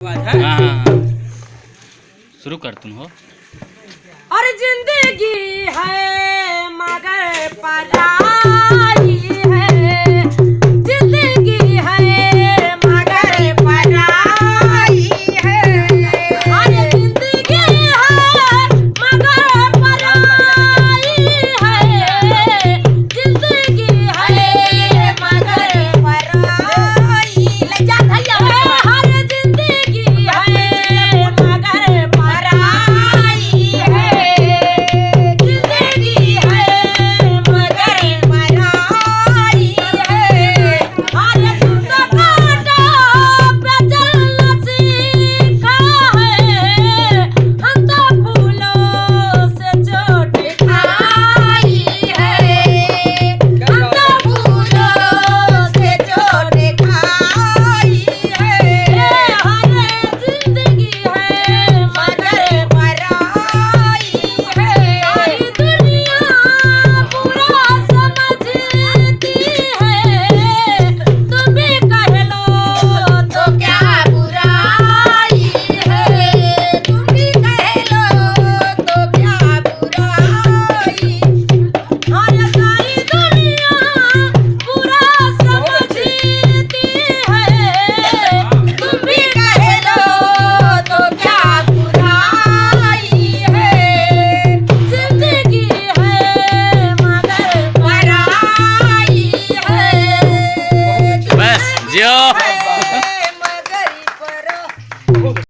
हाँ शुरू कर तुम हो। और जिंदगी है मगर पराई है, जिंदगी है मगर पराई है। और जिंदगी है मगर पराई है, जिंदगी है मगर पराई। ले जा भैया। हर जिंदगी है मगर पराई है, जिंदगी है मगर पराई है। हर सुंदर कांटों पे चलना सीखा है, हम तो फूलों से चोट खाई है, हम तो फूलों से चोट खाई है। हर जिंदगी है मगर पराई है। सारी दुनिया बुरा समझती है, तुम भी कह लो तो क्या बुराई है, तुम भी कह लो तो क्या बुराई। और सारी दुनिया बुरा समझती है, तुम भी कह लो तो क्या बुराई है। जिंदगी है मगर पराई है। बस जियो।